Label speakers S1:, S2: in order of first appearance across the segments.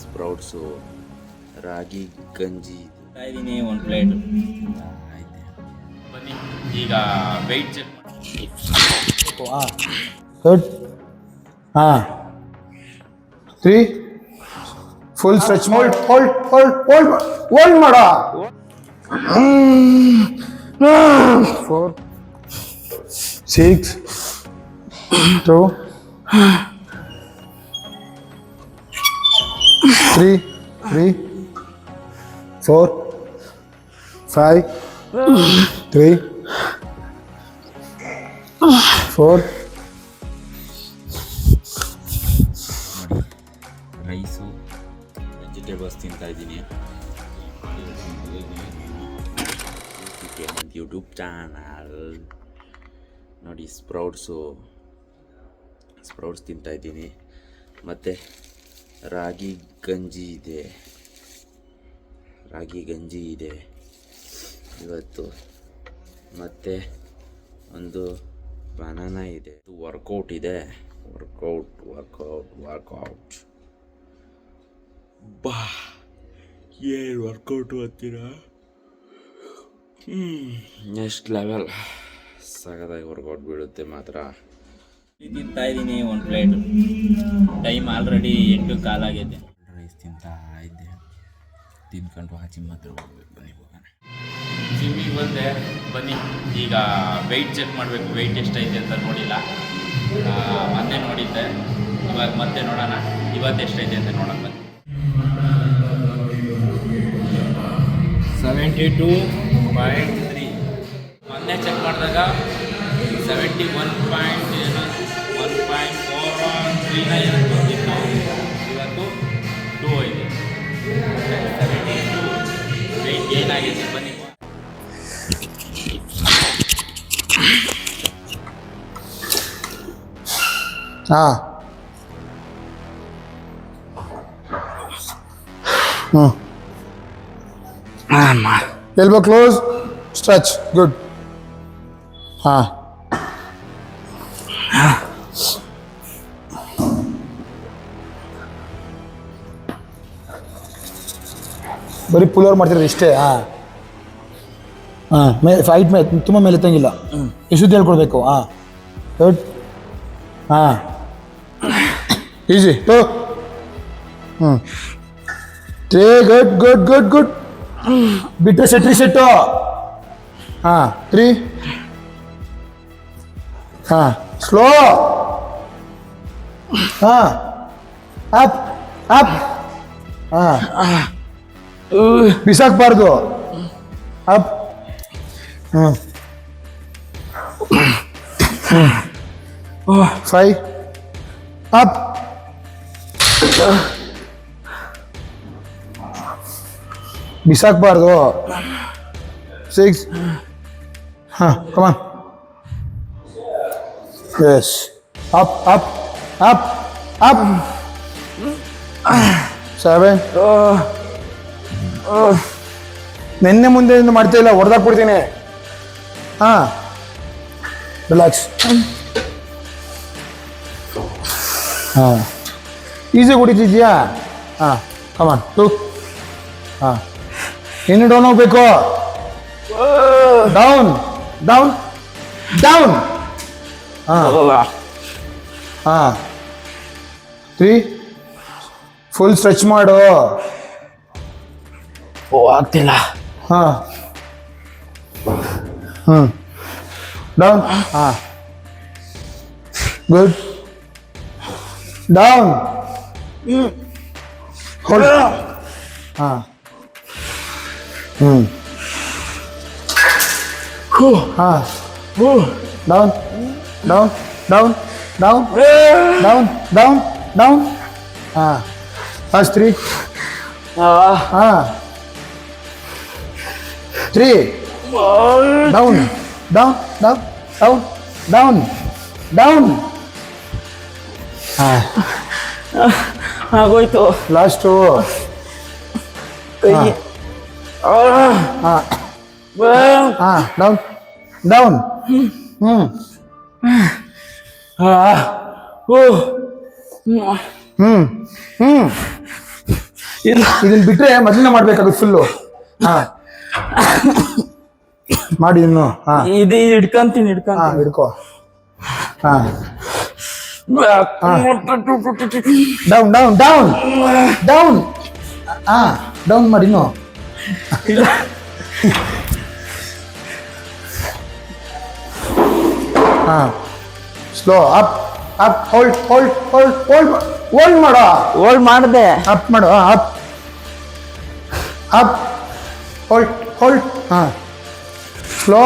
S1: Sprouts, ರಾಗಿ ಗಂಜಿ
S2: ಇದ್ದೀನಿ ಒಂದು ಪ್ಲೇಟ್.
S1: ಐತೆ.
S2: ಬನ್ನಿ ಈಗ ವೆಯ್ಟ್ ಚೆಕ್ ಮಾಡಿ.
S3: ಗುಡ್. 3 full stretch. ಹೋಲ್ಡ್ ಮಾಡ. 4 6 2 3 4 5 3 4
S1: ರೈಸು, ವೆಜಿಟೇಬಲ್ಸ್ ತಿಂತಾಯಿದ್ದೀನಿ. ಒಂದು ಯೂಟ್ಯೂಬ್ ಚಾನಲ್ ನೋಡಿ, ಸ್ಪ್ರೌಟ್ಸ್ ತಿಂತಾಯಿದ್ದೀನಿ. ಮತ್ತು ರಾಗಿ ಗಂಜಿ ಇದೆ ಇವತ್ತು. ಮತ್ತು ಒಂದು ಬನಾನಾ ಇದೆ. ವರ್ಕೌಟ್ ಇದೆ. ವರ್ಕೌಟ್ ಬಾ, ಏನು ವರ್ಕೌಟು ಅಂತೀರಾ? ನೆಕ್ಸ್ಟ್ ಲೆವೆಲ್ ಸಗದಾಗಿ ವರ್ಕೌಟ್ ಬೀಳುತ್ತೆ ಮಾತ್ರ.
S2: ತಿಂತಾ ಇದ್ದೀನಿ ಒಂದು ಪ್ಲೇಟ್. ಟೈಮ್ ಆಲ್ರೆಡಿ 8 ಆಗೈತೆ.
S1: ರೈಸ್ ತಿಂತಾ ಇದ್ದೆ. ತಿನ್ಕೊಂಡು ಆಚೆ ಮಾತ್ರ ಹೋಗ್ಬೇಕು. ಬನ್ನಿ ಹೋಗೋಣ.
S2: ಜಿಮ್ಮಿಗೆ ಬಂದೆ. ಬನ್ನಿ ಈಗ ವೆಯ್ಟ್ ಚೆಕ್ ಮಾಡಬೇಕು. ವೆಯ್ಟ್ ಎಷ್ಟೈತೆ ಅಂತ ನೋಡಿಲ್ಲ. ಮೊನ್ನೆ ನೋಡಿದ್ದೆ, ಇವಾಗ ಮತ್ತೆ ನೋಡೋಣ ಇವತ್ತು ಎಷ್ಟೈತೆ ಅಂತ ನೋಡೋಣ. ಬನ್ನಿ. 72.3. ಮೊನ್ನೆ ಚೆಕ್ ಮಾಡಿದಾಗ 71.1.439 ಏನಂತ ಬಂದಿತ್ತು. ಇವತ್ತು 2 ಇದೆ. 72 ವೆಯ್ಟ್ ಗೇನ್ ಆಗಿದೆ. ಬನ್ನಿ.
S3: Elbow close, stretch, good. ಬರೀ ಪುಲ್ ಓವರ್ ಮಾಡ್ತಿರೋದು ಇಷ್ಟೇ. ಫೈಟ್ ತುಂಬ ಮೇಲೆ ಎತ್ತಂಗಿಲ್ಲ. ಎಷ್ಟು ಹೇಳ್ಕೊಡ್ಬೇಕು. ಗುಡ್. ಈಸಿ. ಗುಡ್. ಬಿಟ್ಟರೆ ಸೆಟ್ಟು. 3 ಸ್ಲೋ. ಅಪ್. ಬಿಸಾಕ್ಬಾರ್ದು. ಅಪ್. 5 ಅಪ್. ಬಿಸಾಕ್ಬಾರ್ದು. 6 ಕಮಾನ್. ಎಸ್. ಅಪ್. 7. ನಿನ್ನೆ ಮುಂದೆ ಮಾಡ್ತಾ ಇಲ್ಲ, ಹೊಡೆದಾಕ್ಬಿಡ್ತೀನಿ. ರಿಲ್ಯಾಕ್ಸ್. ಈಸಿ ಕುಡಿತಿದ್ಯಾ? ಕಮಾನ್. 2 ಇನ್ನು ಡೌನ್ ಹೋಗ್ಬೇಕು. ಡೌನ್. 3 ಫುಲ್ ಸ್ಟ್ರೆಚ್ ಮಾಡು.
S2: ಆಗ್ತಿಲ್ಲ.
S3: Down. Good. Down. Hold. Down. First 3. 3 down.
S2: ಆಗೋಯ್ತು.
S3: ಲಾಸ್ಟು. ಡೌನ್. ಇದನ್ನ ಬಿಟ್ರೆ ಮೊದಲನೇ ಮಾಡ್ಬೇಕಾಗುತ್ತೆ ಫುಲ್ಲು. ಹಾ ಮಾಡಿ ಇನ್ನು. ಹಾ
S2: ಇದು ಹಿಡ್ಕೊಂತೀನಿ
S3: ಹಾ ಹಿಡ್ಕೋ. ಹಾ ಡೌನ್ ಡೌನ್ ಡೌನ್ ಡೌನ್. ಹಾ ಡೌನ್ ಮಾಡಿ ಇನ್ನು. ಹಾ slow up up hold hold hold hold hold ಮಾಡೋ.
S2: ಹೋಲ್ಡ್ ಮಾಡಿದೆ.
S3: ಅಪ್ ಮಾಡು. Up up hold hold. ಹಾ ಸ್ಲೋ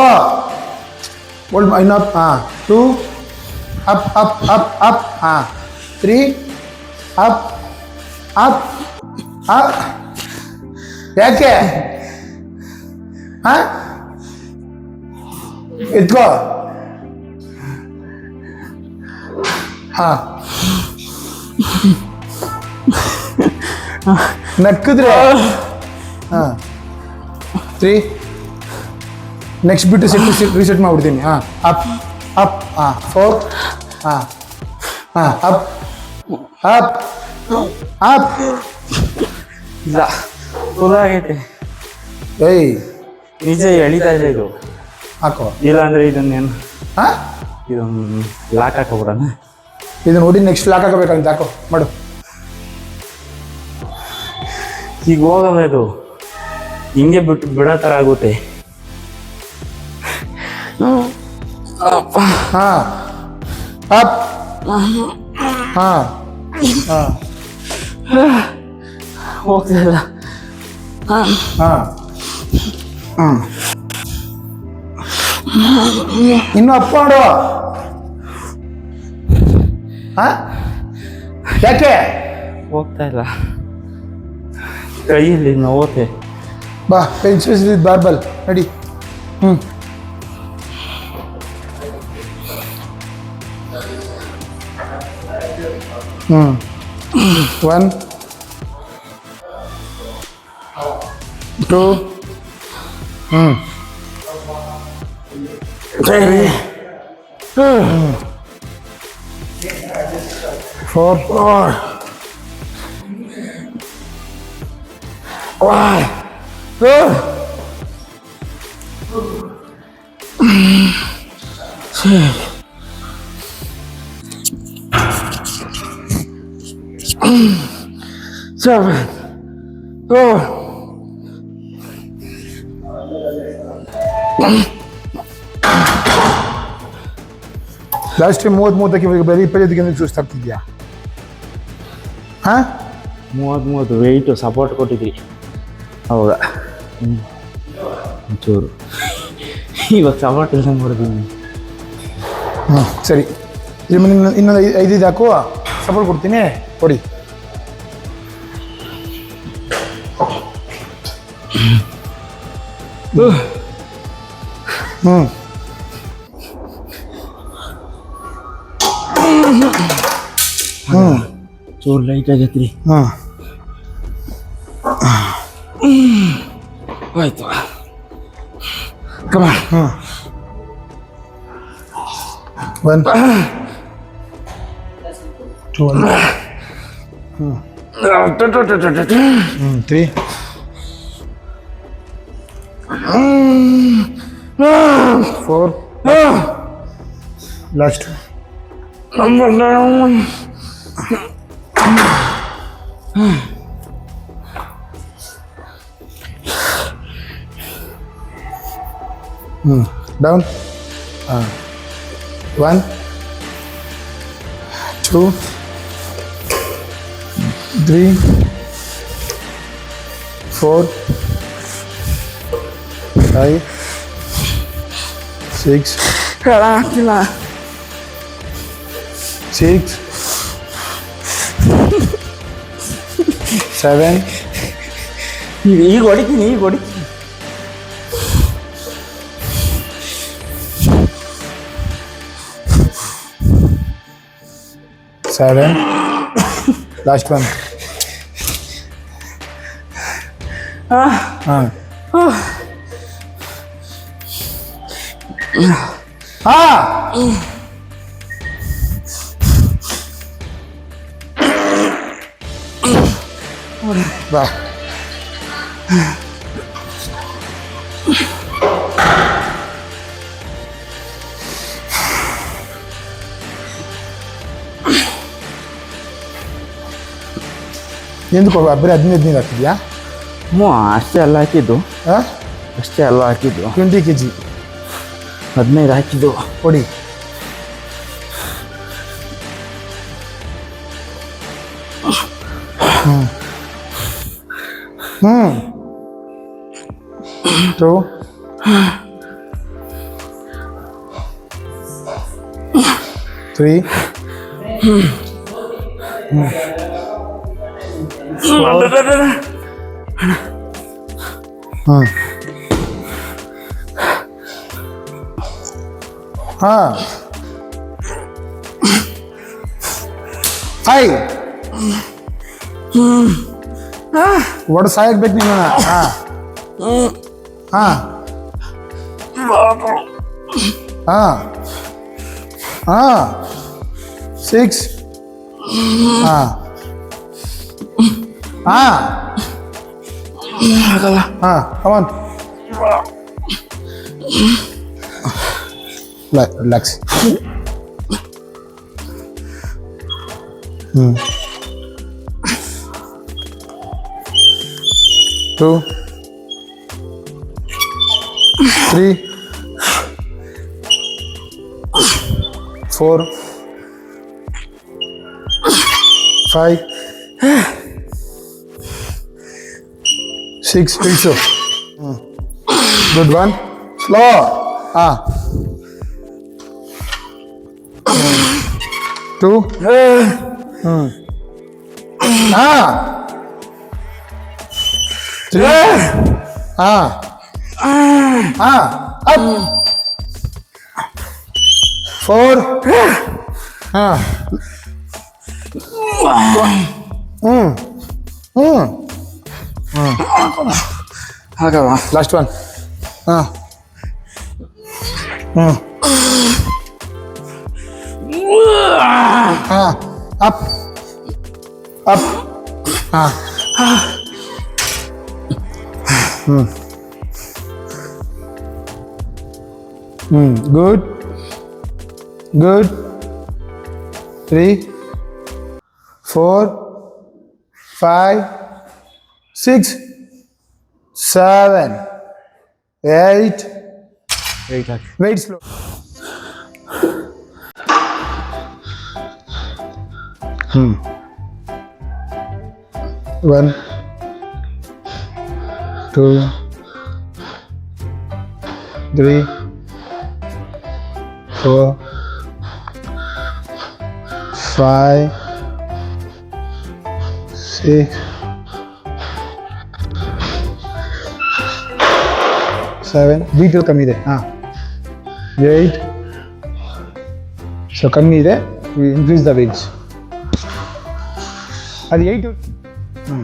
S3: ಹೋಲ್ಡ್. ಇನ್ನಪ್. ಹಾ 2 ಅಪ್ ಅಪ್ ಅಪ್ ಅಪ್. ಹಾ 3 ಅಪ್ ಅಪ್ ಅಪ್. ಯಾಕೆ? ಹಾ ಎತ್ಕೋ. ಹಾ ನಕ್ಕಿದ್ರೆ. ಹಾ 3 ನೆಕ್ಸ್ಟ್ ಬಿಟ್ಟು ರೀಸೆಟ್ ಮಾಡ್ಬಿಡ್ತೀನಿ. ಹಾ ಅಪ್ ಅಪ್. ಹಾ 4. ಹಾ ಹಾ ಅಪ್ ಅಪ್ ಅಪ್.
S2: ಇಲ್ಲ ಫುಲ್ ಆಗೈತೆ.
S3: ಏಯ್
S2: ನಿಜ ಎಳಿತಾ ಇದೆ ಇದು.
S3: ಹಾಕೋ.
S2: ಇಲ್ಲ ಅಂದ್ರೆ ಇದನ್ನೇನು
S3: ಹಾ
S2: ಇದೊಂದು ಲಾಕ್ ಹಾಕೋಬಿಡೋಣ.
S3: ಇದು ನೋಡಿ ನೆಕ್ಸ್ಟ್ ಲಾಕ್ ಹಾಕೋಬೇಕಂತ. ಹಾಕೋ ಮಾಡು.
S2: ಈಗ ಹೋಗಬೇಕು. ಹಿಂಗೆ ಬಿಟ್ಟು ಬಿಡೋ ಥರ ಆಗುತ್ತೆ.
S3: ಹಾ ಅಪ್. ಹಾ ಹಾ
S2: ಹೋಗ್ತಿಲ್ಲ.
S3: ಹಾ ಹಾ ಇನ್ನು ಅಪ್ ಮಾಡು. ಹಾ ಯಾಕೆ?
S2: ಹೋಗ್ತಾ ಇಲ್ಲ. ಕೈಯಲ್ಲಿ ನೋವುತ್ತೆ.
S3: ಬಾ ಪೆನ್ಸಿಲ್ಸ್ ವಿತ್ ಬಾರ್ಬಲ್ ನಡಿ. 1 2 3 4 7 ಲಾಸ್ಟ್ 30 ಬರೀ 25 ಸುಸ್ತಾಗ್ತಿದ್ಯಾ? ಹಾ
S2: 30 ವೆಯ್ಟು ಸಪೋರ್ಟ್ ಕೊಟ್ಟಿದ್ರಿ. ಹೌದಾ? ಒಂಚೂರು ಇವಾಗ ಸಪೋರ್ಟ್ ಇಲ್ಲ ಮಾಡಿದ್ದೀನಿ.
S3: ಸರಿ ಇನ್ನೊಂದು 5 ಹಾಕು. ಸಪೋರ್ಟ್ ಕೊಡ್ತೀನಿ ಕೊಡಿ.
S2: ಚೂರು ಲೈಟ್ ಆಗೈತ್ರಿ. ಆಯ್ತು. ಕಮಾನ್.
S3: 1 2 3 4 ಲಾಸ್ಟ್. ಡೌನ್. 1 2 3 4 5 6
S2: ಆಗ್ತಿಲ್ಲ.
S3: 6 7
S2: ಈಗ ಹೊಡಿತೀನಿ.
S3: 7 ಲಾಸ್ಟ್ 1. ಬಾ. ఎందుకు ಬರೀ 15 ನೀರು ಹಾಕಿದ್ಯಾ?
S2: ಹ್ಞೂ ಅಷ್ಟೇ ಅಲ್ಲ ಹಾಕಿದ್ದು,
S3: ಹಾಂ,
S2: ಅಷ್ಟೇ ಅಲ್ಲ ಹಾಕಿದ್ದು.
S3: 20 kg
S2: 15 ಹಾಕಿದ್ದು.
S3: ಕೊಡಿ. ಹ್ಞೂ 2 3 ಹಾಂ 5 ಒಡ ಸಾಯಕ್ ಬೇಕು ನೀನು. ಹಾಂ ಹಾಂ ಹಾಂ ಹಾಂ 6 ಹಾಂ ಹಾಂ
S2: ಆಗಲ್ಲ.
S3: ಹಾಂ ಕಮಾನ್ ರಿಲ್ಯಾಕ್ಸ್. ಹ್ಞೂ 2 3 4 5 6 ಇಳಿಸು. Good one. ಸ್ಲೋ. ಹಾಂ 2 ಹಾಂ 3 ಹಾಂ ಹಾಂ ಅಪ್ 4 ಹಾಂ ಹ್ಞೂ ಹ್ಞೂ
S2: ಆಗಲ್ಲ.
S3: Last one. ಹಾಂ ಹ್ಞೂ ಹಾಂ ಅಪ್ ಅಪ್ ಹಾಂ ಹ್ಞೂ ಹ್ಞೂ good good 3 4 5 6 7 8 wait slow. Hmm. 1 2 3 4 5 6 7 beet ಕಮ್ಮಿ ಇದೆ. ಹಾಂ 8 ಸೊ ಕಮ್ಮಿ ಇದೆ. Increase the weights. ಅದು 8 ಹ್ಞೂ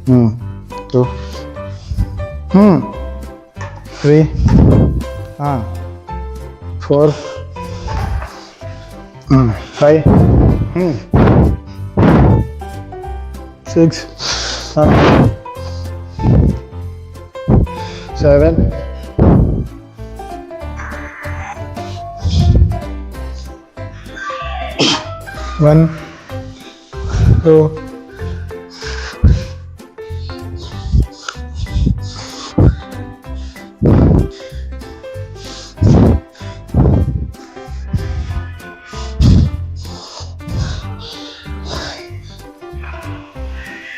S3: ಹ್ಞೂ 2 ಹ್ಞೂ 3 ಹಾಂ 4 ಹ್ಞೂ 5 ಹ್ಞೂ 6 ಹಾಂ 7 1 2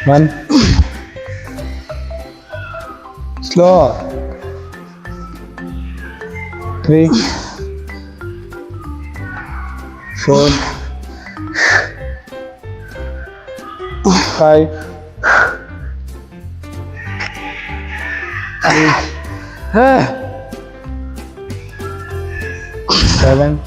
S3: 1 slow 3 4 5 7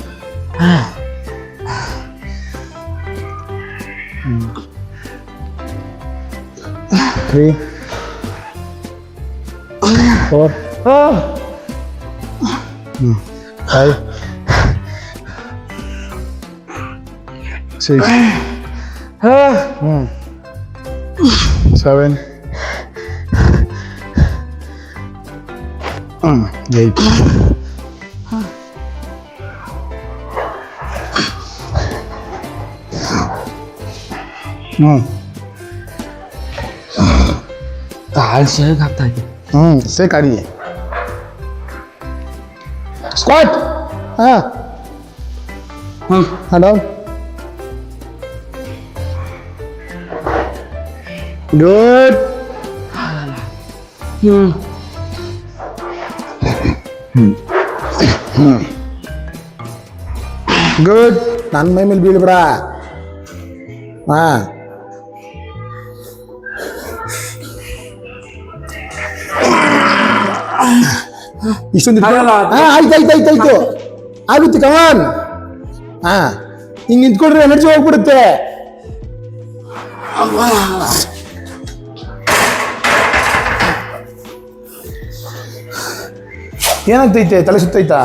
S3: 3 4 5 6 7 8
S2: ಕಾಲು ಶೇಕ್ ಆಗ್ತಾ ಇದೆ.
S3: से करिए स्क्वाट हाँ हेलो गुड गुड ನನ್ನ ಮೈ ಮೇಲೆ ಬೀಳ್ಬೇಡ ಹಾಂ ಇಷ್ಟೊಂದು ಆಯ್ತು ಆಗುತ್ತೆ ಕಮಾನ್ ಹಿಂಗೆ ನಿಂತ್ಕೊಂಡ್ರೆ ಎನರ್ಜಿ ಹೋಗ್ಬಿಡುತ್ತೆ ಏನಾಗ್ತೈತೆ ತಲೆ ಸುತ್ತೈತಾ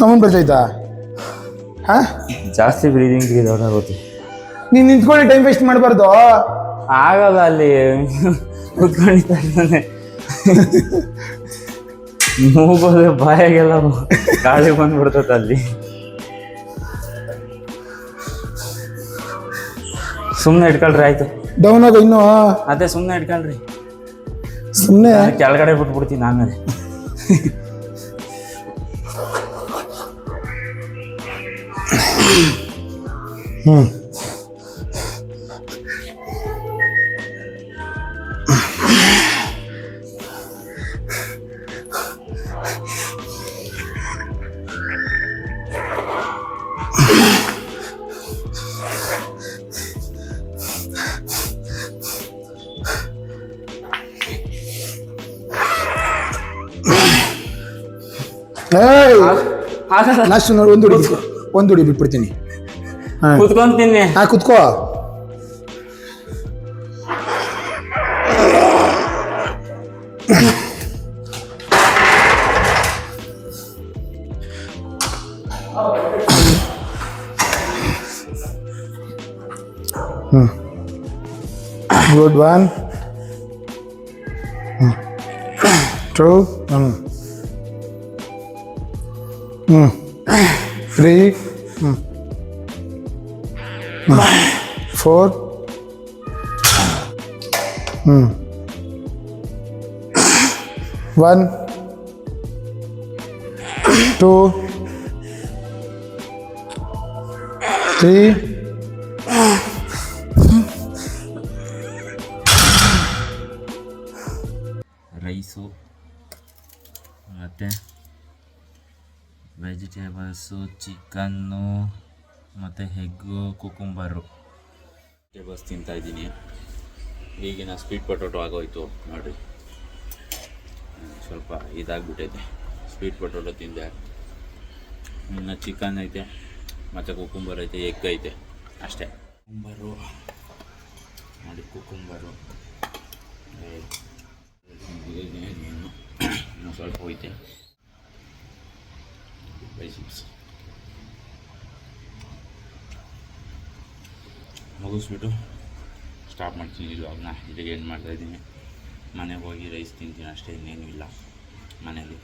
S3: ಅವನ್ ಬರ್ತೈತಾ ಹಾ
S2: ಜಾಸ್ತಿ ಬ್ರೀದಿಂಗ್ ಆಗುತ್ತೆ.
S3: ನೀನು ನಿಂತ್ಕೊಂಡೆ ಟೈಮ್ ವೇಸ್ಟ್ ಮಾಡಬಾರ್ದು.
S2: ಆಗಲ್ಲ ಅಲ್ಲಿ ಕುತ್ಕೊಂಡಿದ್ದಾನೆ ಮೂಗೋದು ಬಾಯಾಗೆಲ್ಲ ಗಾಳಿ ಬಂದ್ಬಿಡ್ತದೆ ಅಲ್ಲಿ. ಸುಮ್ಮನೆ ಇಟ್ಕೊಳ್ರಿ ಆಯ್ತು.
S3: ಡೌನ್ ಆಗೋ ಇನ್ನು
S2: ಅದೇ ಸುಮ್ಮನೆ ಇಟ್ಕೊಳ್ರಿ.
S3: ಸುಮ್ಮನೆ
S2: ಕೆಳಗಡೆ ಬಿಟ್ಬಿಡ್ತೀನಿ ಆಮೇಲೆ.
S3: ಲಾಸ್ಟ್ ನೋಡಿ ಒಂದು ಹುಡಿ ಬಿಟ್ಬಿಡ್ತೀನಿ.
S2: ಕುತ್ಕೊಂತೀನಿ.
S3: ಕುತ್ಕೋ. Good one. 2 3 4 1 2 3
S1: ರೈಸು ಮತ್ತು ವೆಜಿಟೇಬಲ್ಸು, ಚಿಕನ್ನು ಮತ್ತು ಎಗ್ಗು, ಕುಕುಂಬರು ವೆಜಿಟೇಬಲ್ಸ್ ತಿಂತಾಯಿದ್ದೀನಿ. ಈಗಿನ ಸ್ವೀಟ್ ಪೊಟೊಟೊ ಆಗೋಯ್ತು ನೋಡಿರಿ, ಸ್ವಲ್ಪ ಇದಾಗ್ಬಿಟ್ಟೈತೆ. ಸ್ವೀಟ್ ಪೊಟೊಟೊ ತಿಂದೆ, ಇನ್ನು ಚಿಕನ್ ಐತೆ ಮತ್ತು ಕುಕುಂಬರ್ ಐತೆ, ಎಗ್ ಐತೆ ಅಷ್ಟೇ. ಕುಕುಂಬರು ನೋಡಿ, ಕುಕುಂಬರು ಇನ್ನೂ ಸ್ವಲ್ಪ ಹೋಯ್ತೆ. ಬೈಸಿಪ್ಸ್ ಮುಗಿಸ್ಬಿಟ್ಟು ಸ್ಟಾಪ್ ಮಾಡ್ತೀನಿ ಇವಾಗನ. ಇಲ್ಲಿಗೆ ಏನು ಮಾಡ್ತಾಯಿದ್ದೀನಿ, ಮನೆಗೆ ಹೋಗಿ ರೈಸ್ ತಿಂತೀನಿ ಅಷ್ಟೇ, ಇನ್ನೇನು ಇಲ್ಲ ಮನೇಲಿ.